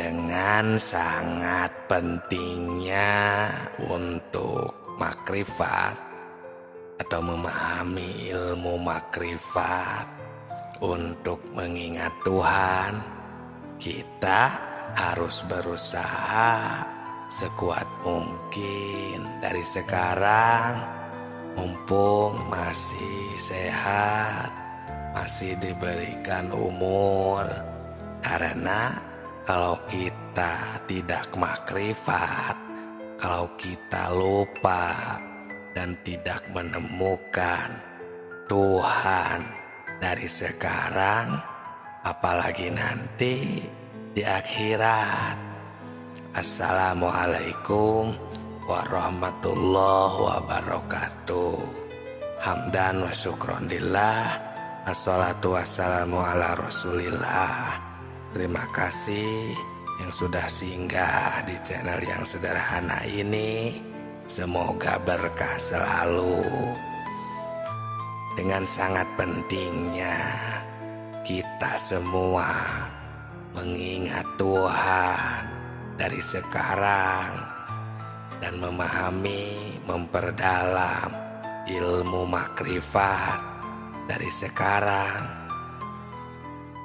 dengan sangat pentingnya untuk makrifat atau memahami ilmu makrifat untuk mengingat Tuhan, kita harus berusaha sekuat mungkin dari sekarang, mumpung masih sehat, masih diberikan umur. Karena kalau kita tidak makrifat, kalau kita lupa dan tidak menemukan Tuhan dari sekarang, apalagi nanti di akhirat. Assalamualaikum warahmatullahi wabarakatuh. Hamdan wa syukron lillah, assalatu wassalamu ala rasulillah. Terima kasih yang sudah singgah di channel yang sederhana ini. Semoga berkah selalu. Dengan sangat pentingnya kita semua mengingat Tuhan dari sekarang dan memahami, memperdalam ilmu makrifat dari sekarang.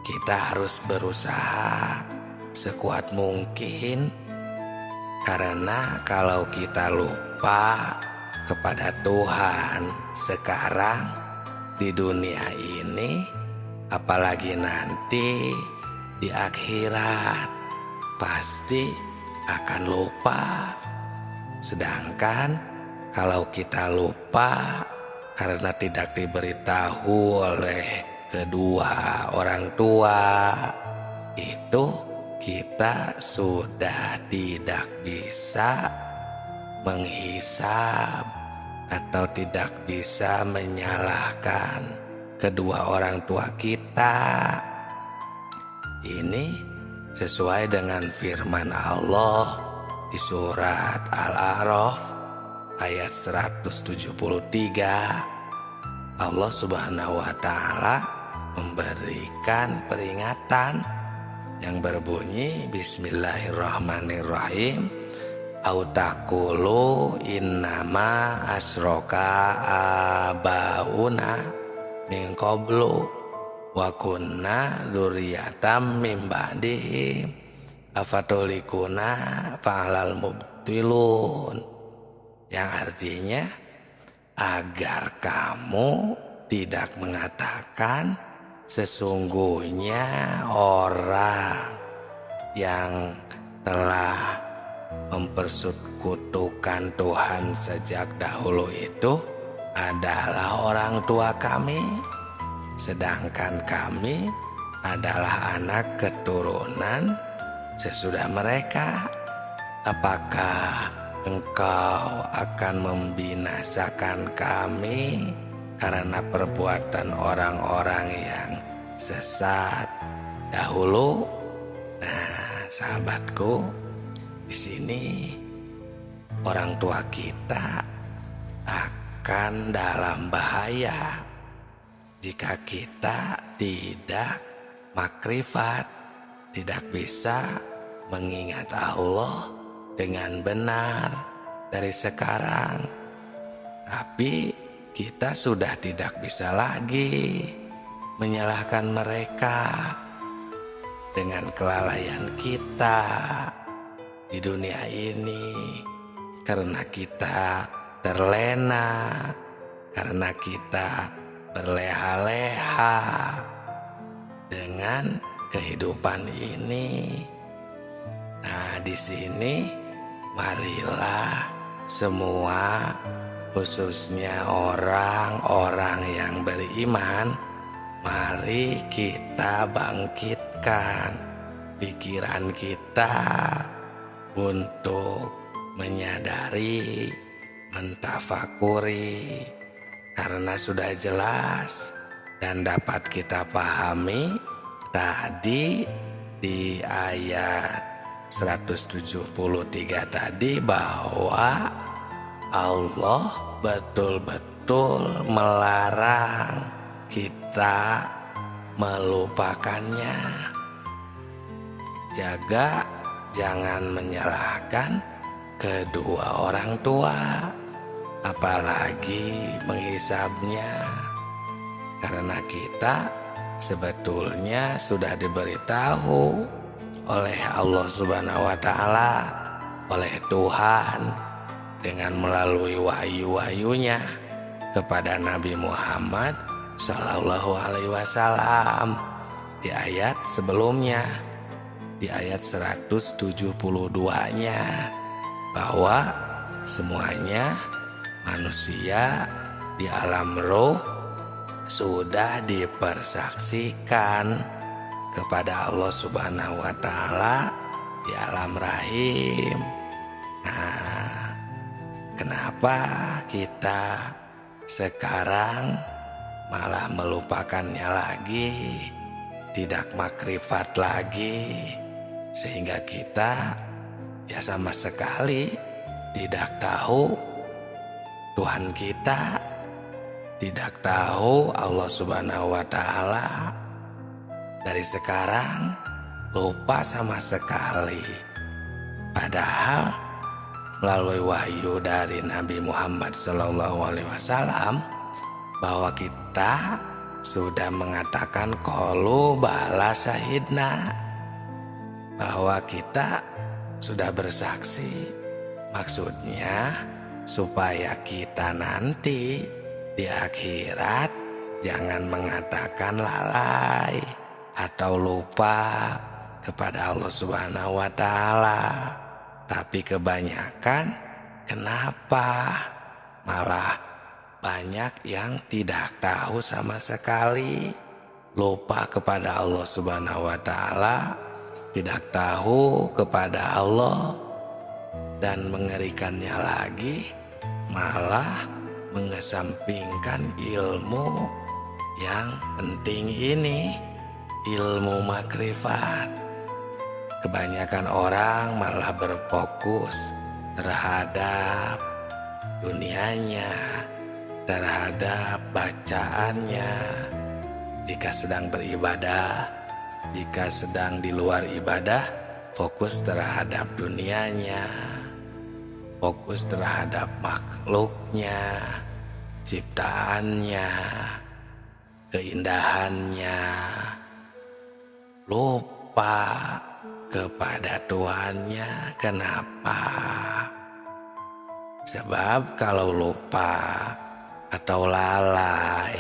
Kita harus berusaha sekuat mungkin, karena kalau kita lupa kepada Tuhan sekarang di dunia ini, apalagi nanti di akhirat, pasti akan lupa. Sedangkan kalau kita lupa karena tidak diberitahu oleh kedua orang tua, itu kita sudah tidak bisa menghisab atau tidak bisa menyalahkan kedua orang tua kita. Ini sesuai dengan firman Allah di surat Al-A'raf ayat 173. Allah Subhanahu wa Ta'ala memberikan peringatan yang berbunyi Bismillahirrahmanirrahim. Autakulu innama asroka abauna min qablu wa kunna dzurriyyatam min ba'dihim afatulikuna fa'alal mubtilun, yang artinya agar kamu tidak mengatakan sesungguhnya orang yang telah mempersekutukan Tuhan sejak dahulu itu adalah orang tua kami, sedangkan kami adalah anak keturunan sesudah mereka. Apakah engkau akan membinasakan kami karena perbuatan orang-orang yang sesat dahulu? Nah, sahabatku, di sini orang tua kita akan dalam bahaya jika kita tidak makrifat, tidak bisa mengingat Allah dengan benar dari sekarang. Tapi kita sudah tidak bisa lagi menyalahkan mereka dengan kelalaian kita di dunia ini, karena kita terlena, karena kita berleha-leha dengan kehidupan ini. Nah, di sini marilah semua, khususnya orang-orang yang beriman, mari kita bangkitkan pikiran kita untuk menyadari, mentafakuri, karena sudah jelas dan dapat kita pahami tadi di ayat 173 tadi bahwa Allah betul-betul melarang kita melupakannya. Jaga jangan menyalahkan kedua orang tua, apalagi menghisabnya. Karena kita sebetulnya sudah diberitahu oleh Allah Subhanahu wa Ta'ala, oleh Tuhan, dengan melalui wahyu-wahyunya kepada Nabi Muhammad Sallallahu Alaihi Wasallam di ayat sebelumnya, di ayat 172-nya, bahwa semuanya manusia di alam roh sudah dipersaksikan kepada Allah Subhanahu wa Ta'ala di alam rahim. Nah, kenapa kita sekarang malah melupakannya lagi, tidak makrifat lagi, sehingga kita ya sama sekali tidak tahu Tuhan kita, tidak tahu Allah Subhanahu wa Ta'ala. Dari sekarang lupa sama sekali. Padahal melalui wahyu dari Nabi Muhammad SAW bahwa kita sudah mengatakan qalu bala syahidna, bahwa kita sudah bersaksi. Maksudnya supaya kita nanti di akhirat jangan mengatakan lalai atau lupa kepada Allah Subhanahu wa Ta'ala. Tapi kebanyakan kenapa malah banyak yang tidak tahu sama sekali, lupa kepada Allah Subhanahu wa Ta'ala, tidak tahu kepada Allah. Dan mengerikannya lagi, malah mengesampingkan ilmu yang penting ini, ilmu makrifat. Kebanyakan orang malah berfokus terhadap dunianya, terhadap bacaannya. Jika sedang beribadah, jika sedang di luar ibadah, fokus terhadap dunianya, fokus terhadap makhluknya, ciptaannya, keindahannya, lupa kepada Tuhannya. Kenapa? Sebab kalau lupa atau lalai,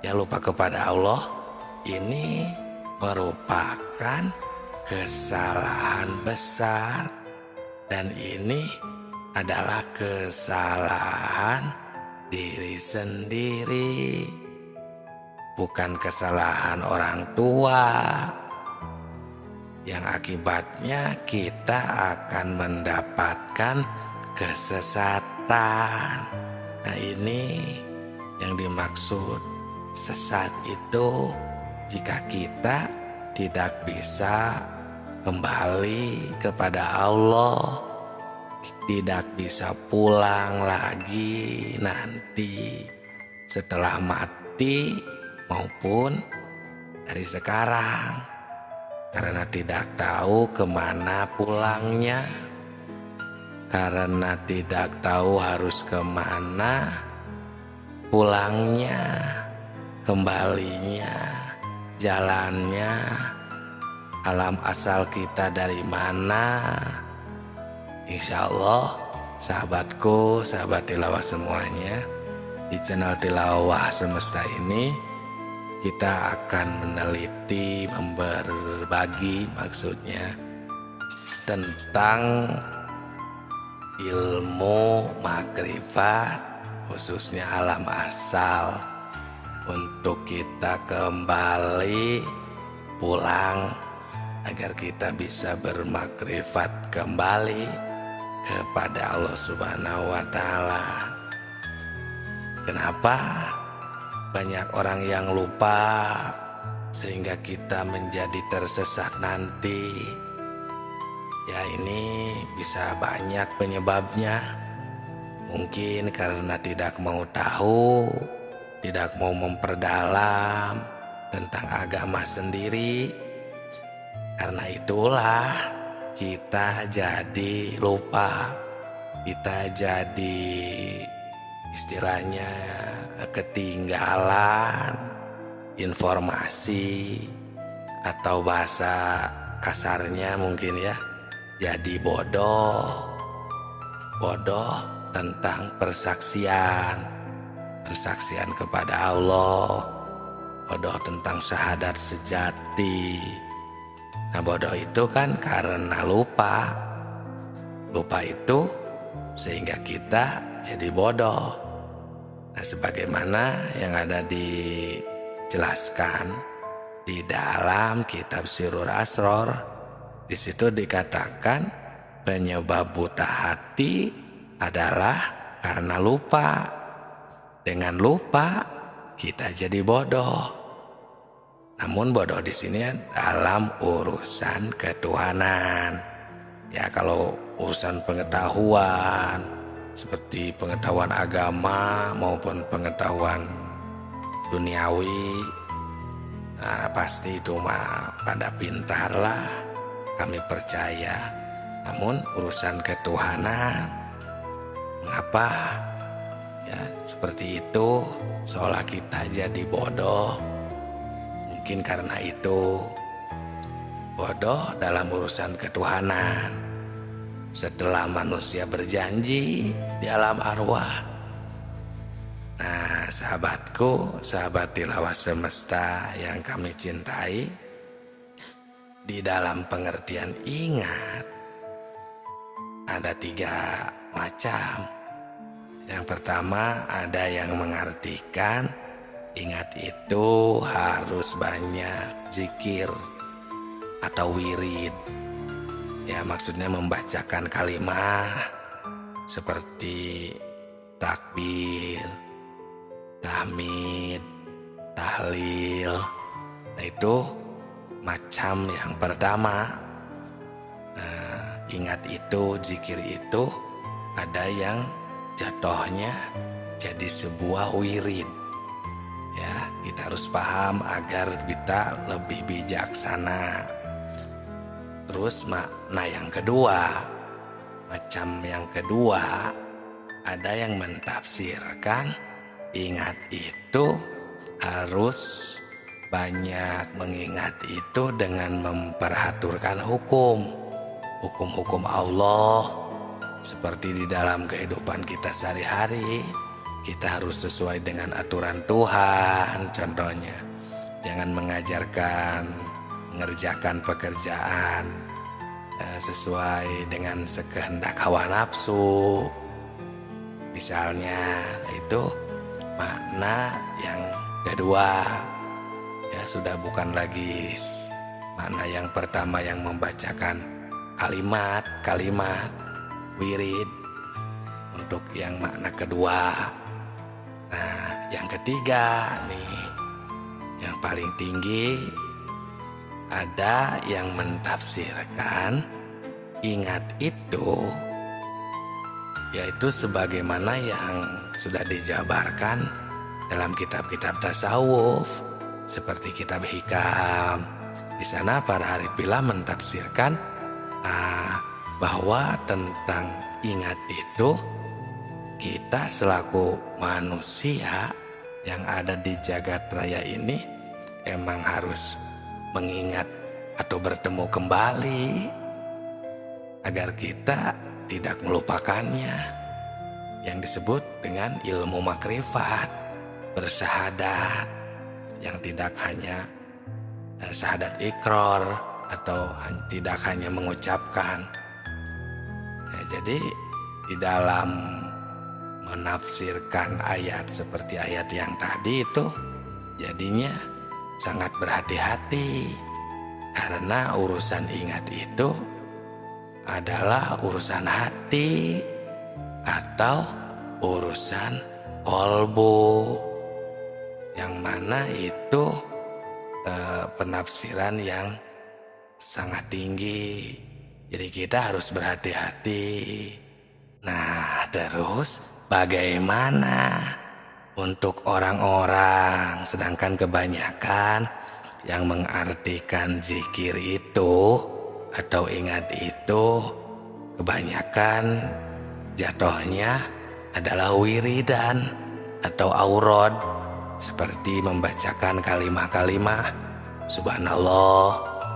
ya lupa kepada Allah, ini merupakan kesalahan besar. Dan ini adalah kesalahan diri sendiri, bukan kesalahan orang tua, yang akibatnya kita akan mendapatkan kesesatan. Nah, ini yang dimaksud sesat itu jika kita tidak bisa kembali kepada Allah, tidak bisa pulang lagi nanti setelah mati maupun dari sekarang, karena tidak tahu kemana pulangnya, karena tidak tahu harus kemana pulangnya, kembalinya, jalannya, alam asal kita dari mana. Insya Allah sahabatku, sahabat tilawah semuanya, di channel Tilawah Semesta ini kita akan meneliti, berbagi maksudnya tentang ilmu makrifat, khususnya alam asal, untuk kita kembali pulang agar kita bisa bermakrifat kembali kepada Allah Subhanahu wa Ta'ala. Kenapa banyak orang yang lupa sehingga kita menjadi tersesat nanti? Ya, ini bisa banyak penyebabnya. Mungkin karena tidak mau tahu, tidak mau memperdalam tentang agama sendiri. Karena itulah kita jadi lupa, kita jadi istilahnya ketinggalan informasi, atau bahasa kasarnya mungkin ya, jadi bodoh tentang persaksian kepada Allah, bodoh tentang syahadat sejati. Nah, bodoh itu kan karena lupa itu sehingga kita jadi bodoh. Nah, sebagaimana yang ada dijelaskan di dalam kitab Sirrul Asror, di situ dikatakan penyebab buta hati adalah karena lupa. Dengan lupa kita jadi bodoh. Namun bodoh di sini dalam urusan ketuhanan. Ya, kalau urusan pengetahuan seperti pengetahuan agama maupun pengetahuan duniawi, nah, pasti itu mah pada pintar lah, kami percaya. Namun urusan ketuhanan, mengapa ya seperti itu, seolah kita jadi bodoh? Mungkin karena itu, bodoh dalam urusan ketuhanan. Setelah manusia berjanji di alam arwah. Nah, sahabatku, sahabat tilawah semesta yang kami cintai, di dalam pengertian ingat ada 3 macam. Yang pertama, ada yang mengartikan ingat itu harus banyak zikir atau wirid. Ya, maksudnya membacakan kalimat seperti takbir, tahmid, tahlil. Nah, itu macam yang pertama. Nah, ingat itu, zikir itu ada yang jatuhnya jadi sebuah wirid. Ya, kita harus paham agar kita lebih bijaksana. Terus makna yang kedua, macam yang kedua, ada yang mentafsirkan ingat itu harus banyak mengingat itu dengan memperhatikan hukum Allah. Seperti di dalam kehidupan kita sehari-hari, kita harus sesuai dengan aturan Tuhan. Contohnya, jangan mengerjakan pekerjaan sesuai dengan sekehendak hawa nafsu. Misalnya, itu makna yang kedua. Ya, sudah bukan lagi makna yang pertama yang membacakan kalimat wirid untuk yang makna kedua. Nah, yang ketiga nih, yang paling tinggi, ada yang mentafsirkan ingat itu yaitu sebagaimana yang sudah dijabarkan dalam kitab-kitab tasawuf seperti kitab Hikam. Di sana para haripillah mentafsirkan bahwa tentang ingat itu, kita selaku manusia yang ada di jagat raya ini emang harus mengingat atau bertemu kembali agar kita tidak melupakannya, yang disebut dengan ilmu makrifat, bersyahadat, yang tidak hanya syahadat ikrar atau tidak hanya mengucapkan. Nah, jadi di dalam menafsirkan ayat seperti ayat yang tadi itu, jadinya sangat berhati-hati, karena urusan ingat itu adalah urusan hati atau urusan kolbu, yang mana itu penafsiran yang sangat tinggi. Jadi kita harus berhati-hati. Nah, terus bagaimana untuk orang-orang, sedangkan kebanyakan yang mengartikan zikir itu atau ingat itu kebanyakan jatuhnya adalah wiridan atau aurad, seperti membacakan kalimah-kalimah subhanallah,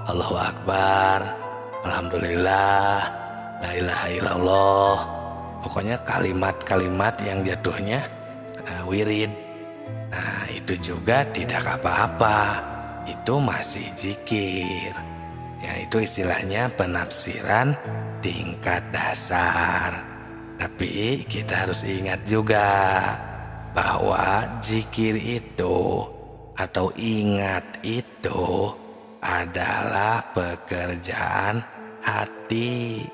Allahu Akbar, alhamdulillah, la ilaha illallah. Pokoknya kalimat-kalimat yang jatuhnya wirid. Nah, itu juga tidak apa-apa, itu masih zikir. Ya, itu istilahnya penafsiran tingkat dasar. Tapi kita harus ingat juga bahwa zikir itu atau ingat itu adalah pekerjaan hati,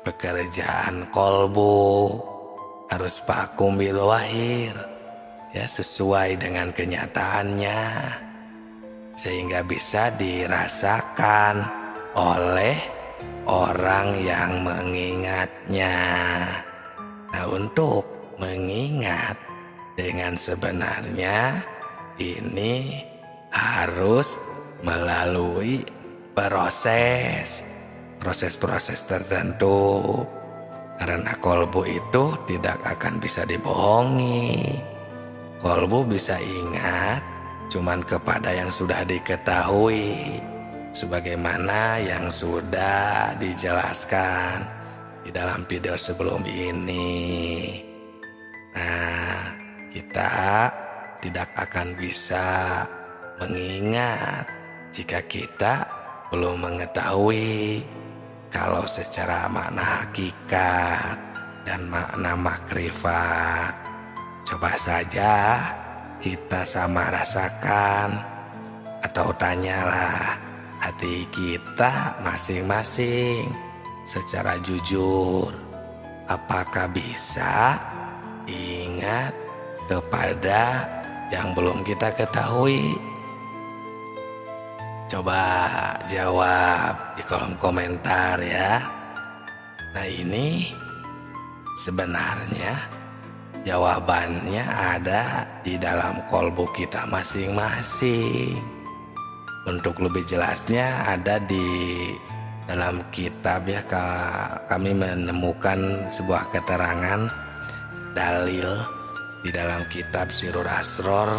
pekerjaan kolbu, harus pakum bil wahir, ya, sesuai dengan kenyataannya, sehingga bisa dirasakan oleh orang yang mengingatnya. Nah, untuk mengingat dengan sebenarnya ini harus melalui proses tertentu, karena kolbu itu tidak akan bisa dibohongi. Kolbu bisa ingat cuman kepada yang sudah diketahui, sebagaimana yang sudah dijelaskan di dalam video sebelum ini. Nah, kita tidak akan bisa mengingat jika kita belum mengetahui kalau secara makna hakikat dan makna makrifat. Coba saja kita sama rasakan atau tanyalah hati kita masing-masing secara jujur, apakah bisa ingat kepada yang belum kita ketahui? Coba jawab di kolom komentar ya. Nah, ini sebenarnya jawabannya ada di dalam kolbu kita masing-masing. Untuk lebih jelasnya ada di dalam kitab ya, kami menemukan sebuah keterangan dalil di dalam kitab Sirrul Asror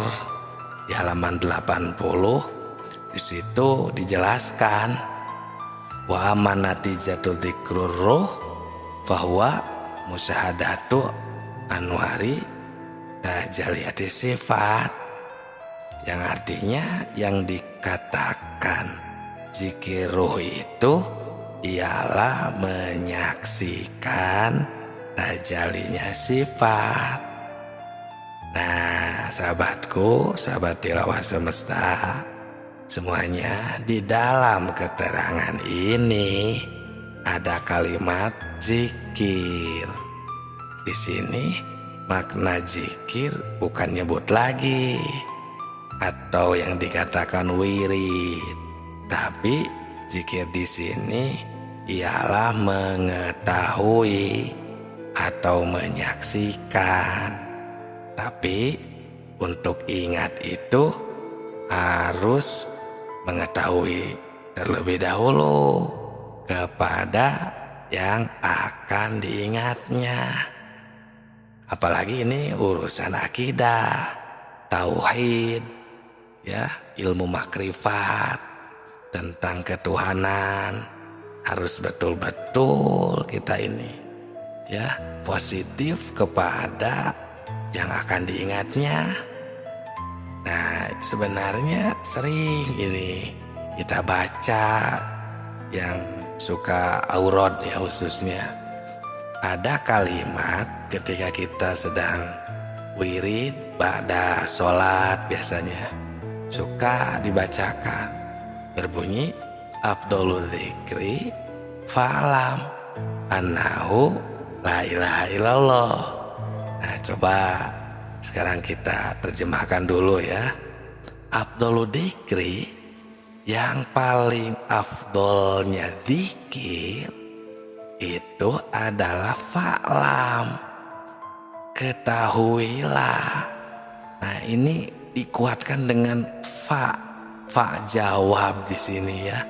di halaman 80. Di situ dijelaskan wa amanatijatul dzikrur ruh fahuwa musyahadatu anwari tajaliyati sifat, yang artinya yang dikatakan zikir ruh itu ialah menyaksikan tajalinya sifat. Nah, sahabatku, sahabat tilawah semesta semuanya, di dalam keterangan ini ada kalimat zikir. Di sini makna zikir bukan nyebut lagi atau yang dikatakan wirid, tapi zikir di sini ialah mengetahui atau menyaksikan. Tapi untuk ingat itu harus mengetahui terlebih dahulu kepada yang akan diingatnya. Apalagi ini urusan akidah, tauhid, ya, ilmu makrifat tentang ketuhanan. Harus betul-betul kita ini, ya, positif kepada yang akan diingatnya. Nah, sebenarnya sering ini kita baca yang suka aurad ya, khususnya ada kalimat ketika kita sedang wirid ba'da sholat, biasanya suka dibacakan berbunyi afdolul dzikri fa'lam annahu la ilaha illallah. Nah, coba sekarang kita terjemahkan dulu ya. Afdolul dzikri, yang paling afdolnya zikir itu adalah fa'lam, ketahuilah. Nah, ini dikuatkan dengan fa jawab di sini ya.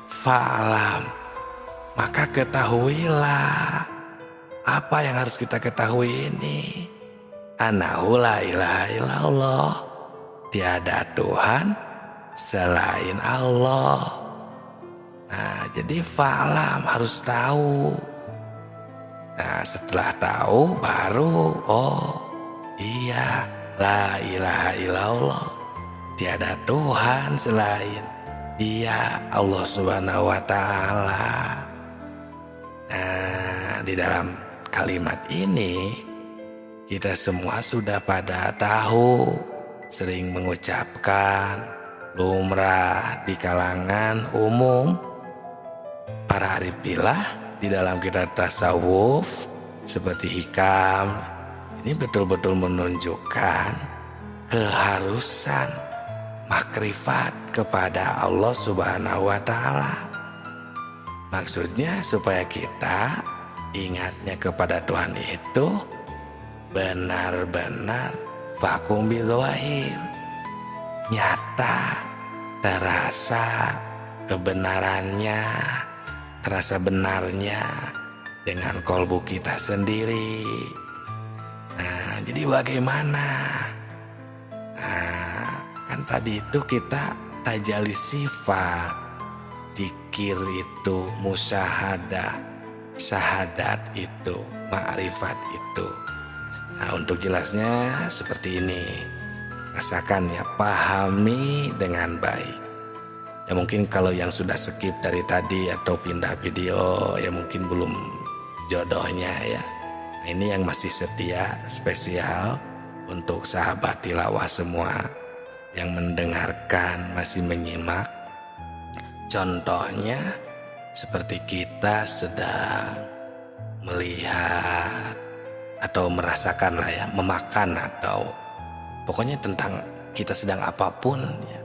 Fa'lam, maka ketahuilah apa yang harus kita ketahui ini. Anahu la ilaha illallah, tiada Tuhan selain Allah. Nah, jadi fa'lam, harus tahu. Nah, setelah tahu baru, oh iya, la ilaha illallah, tiada Tuhan selain Dia, Allah Subhanahu wa Ta'ala. Nah, di dalam kalimat ini kita semua sudah pada tahu, sering mengucapkan, lumrah di kalangan umum para arifilah di dalam kitab tasawuf seperti hikam. Ini betul-betul menunjukkan keharusan makrifat kepada Allah Subhanahu wa Ta'ala. Maksudnya supaya kita ingatnya kepada Tuhan itu benar-benar vakum bidzahir, nyata, terasa kebenarannya, terasa benarnya dengan kolbu kita sendiri. Nah, jadi bagaimana? Nah, kan tadi itu kita tajalli sifat, zikir itu, musyahadah, syahadat itu, ma'rifat itu. Nah, untuk jelasnya seperti ini. Rasakan ya, pahami dengan baik. Ya mungkin kalau yang sudah skip dari tadi atau pindah video, ya mungkin belum jodohnya ya. Nah, ini yang masih setia, spesial untuk sahabat tilawah semua yang mendengarkan, masih menyimak. Contohnya seperti kita sedang melihat atau merasakan lah ya, memakan atau pokoknya tentang kita sedang apapun ya,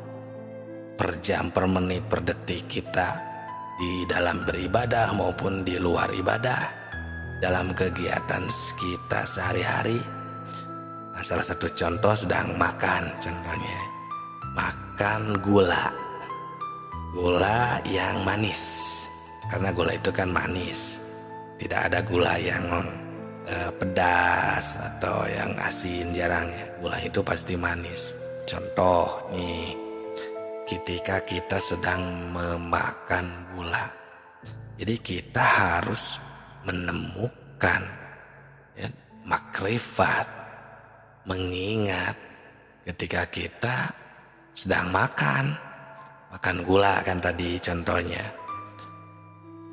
per jam, per menit, per detik kita di dalam beribadah maupun di luar ibadah, dalam kegiatan kita sehari-hari. Nah, salah satu contoh sedang makan, contohnya makan gula yang manis, karena gula itu kan manis, tidak ada gula yang pedas atau yang asin, jarang ya. Gula itu pasti manis. Contoh nih, ketika kita sedang memakan gula, jadi kita harus menemukan ya, makrifat, mengingat ketika kita sedang makan gula kan tadi contohnya.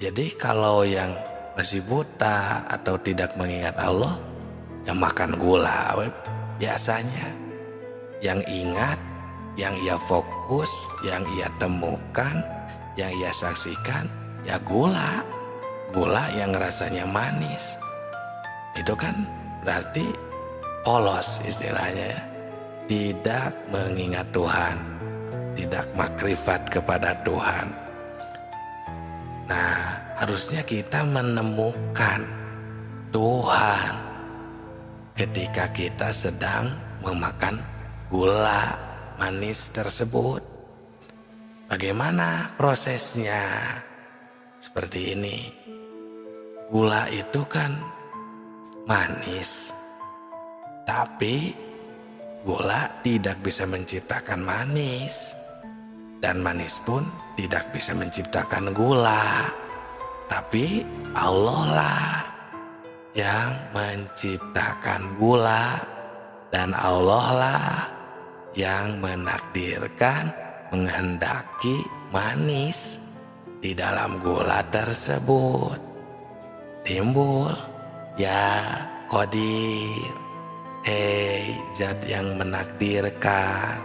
Jadi kalau yang masih buta atau tidak mengingat Allah, yang makan gula biasanya. Yang ingat, yang ia fokus, yang ia temukan, yang ia saksikan, ya gula yang rasanya manis. Itu kan berarti polos istilahnya ya. Tidak mengingat Tuhan, tidak makrifat kepada Tuhan. Nah, harusnya kita menemukan Tuhan ketika kita sedang memakan gula manis tersebut. Bagaimana prosesnya? Seperti ini. Gula itu kan manis, tapi gula tidak bisa menciptakan manis, dan manis pun tidak bisa menciptakan gula. Tapi Allah lah yang menciptakan gula, dan Allah lah yang menakdirkan, menghendaki manis di dalam gula tersebut. Timbul ya Qadir, hei zat yang menakdirkan.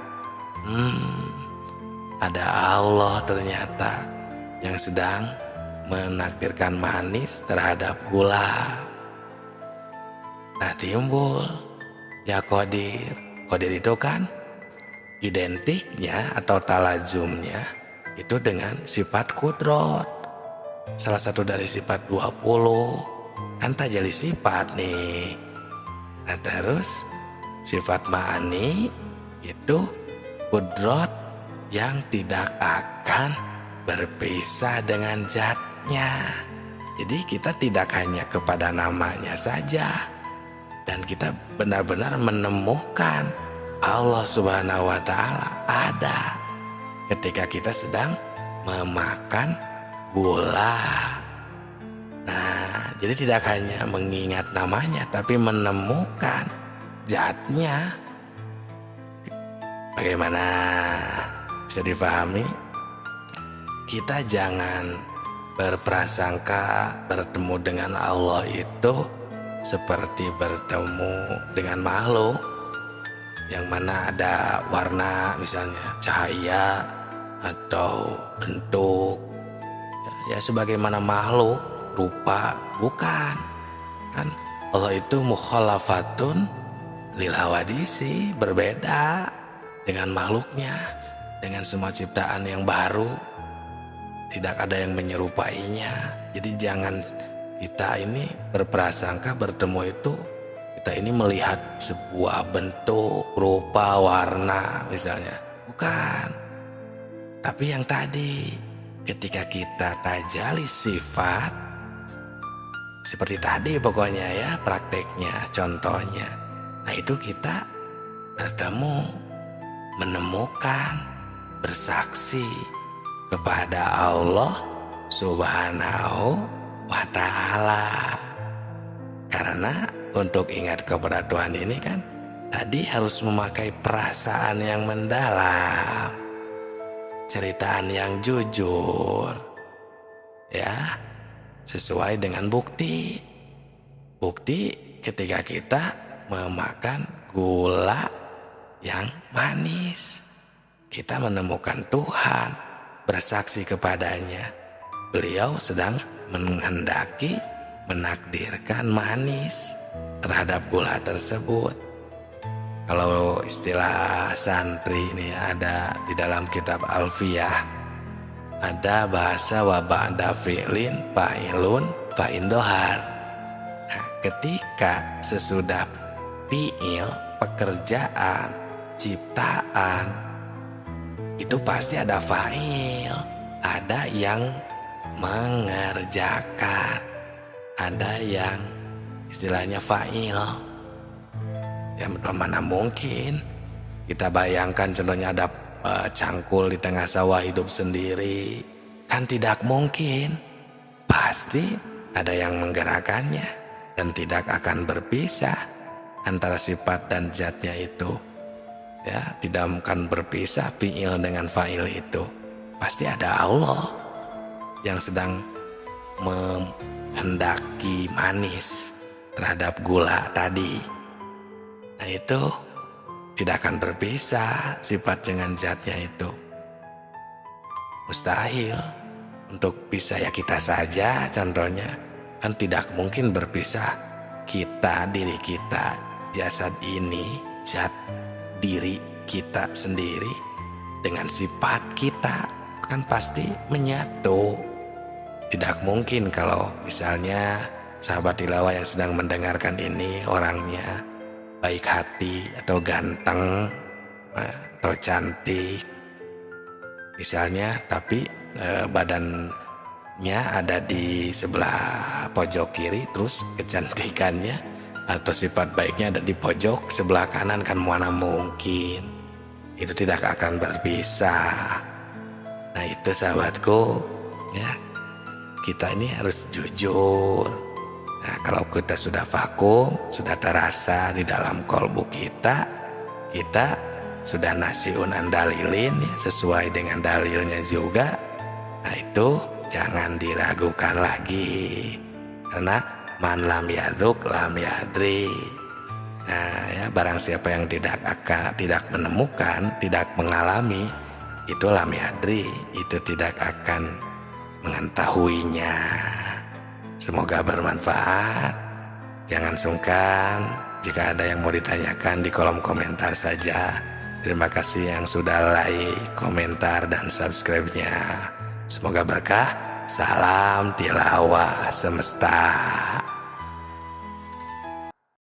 Ada Allah ternyata yang sedang menakdirkan manis terhadap gula. Nah, timbul ya Qadir. Qadir itu kan identiknya atau talazumnya itu dengan sifat kudrot. Salah satu dari sifat 20 kan tajalli sifat nih. Nah, terus sifat ma'ani itu kudrot yang tidak akan berpisah dengan zatnya. Jadi kita tidak hanya kepada namanya saja, dan kita benar-benar menemukan Allah Subhanahu wa Ta'ala ada ketika kita sedang memakan gula. Nah, jadi tidak hanya mengingat namanya, tapi menemukan zatnya. Bagaimana, bisa dipahami? Kita jangan berprasangka bertemu dengan Allah itu seperti bertemu dengan makhluk yang mana ada warna, misalnya cahaya atau bentuk, ya sebagaimana makhluk rupa, bukan kan. Allah itu mukhalafatun lil hawadisi, berbeda dengan makhluknya, dengan semua ciptaan yang baru, tidak ada yang menyerupainya. Jadi jangan kita ini berprasangka bertemu itu kita ini melihat sebuah bentuk, rupa, warna misalnya, bukan. Tapi yang tadi, ketika kita tajali sifat, seperti tadi pokoknya ya prakteknya, contohnya. Nah itu kita bertemu, menemukan, bersaksi kepada Allah Subhanahu wa Ta'ala. Karena untuk ingat kepada Tuhan ini kan tadi harus memakai perasaan yang mendalam, ceritaan yang jujur, ya, sesuai dengan bukti. Bukti ketika kita memakan gula yang manis, kita menemukan Tuhan, bersaksi kepadanya. Beliau sedang menghendaki, menakdirkan manis terhadap gula tersebut. Kalau istilah santri ini ada di dalam kitab Alfiyah, ada bahasa wa ba'da fi'lin fa'ilun fa'indohar. Nah, ketika sesudah fi'il, pekerjaan, ciptaan, itu pasti ada fa'il, ada yang mengerjakan, ada yang istilahnya fa'il. Ya mana mungkin kita bayangkan contohnya ada cangkul di tengah sawah hidup sendiri, kan tidak mungkin. Pasti ada yang menggerakkannya dan tidak akan berpisah antara sifat dan zatnya itu. Ya, tidak akan berpisah fi'il dengan fa'il itu. Pasti ada Allah yang sedang menghendaki manis terhadap gula tadi. Nah itu tidak akan berpisah sifat dengan zatnya itu. Mustahil untuk bisa, ya kita saja contohnya kan tidak mungkin berpisah kita, diri kita, jasad ini, zat diri kita sendiri dengan sifat kita, kan pasti menyatu. Tidak mungkin kalau misalnya sahabat tilawah yang sedang mendengarkan ini orangnya baik hati atau ganteng atau cantik misalnya, tapi badannya ada di sebelah pojok kiri, terus kecantikannya atau sifat baiknya ada di pojok sebelah kanan, kan mana mungkin. Itu tidak akan berpisah. Nah itu sahabatku, ya kita ini harus jujur. Nah kalau kita sudah vakum, sudah terasa di dalam kolbu kita, kita sudah nasiun andalilin ya, sesuai dengan dalilnya juga. Nah itu jangan diragukan lagi, karena man lam yaduk lam yadri. Nah ya, barang siapa yang tidak menemukan, tidak mengalami, itu lam yadri, itu tidak akan mengetahuinya. Semoga bermanfaat. Jangan sungkan jika ada yang mau ditanyakan di kolom komentar saja. Terima kasih yang sudah like, komentar, dan subscribe-nya. Semoga berkah. Salam tilawah semesta.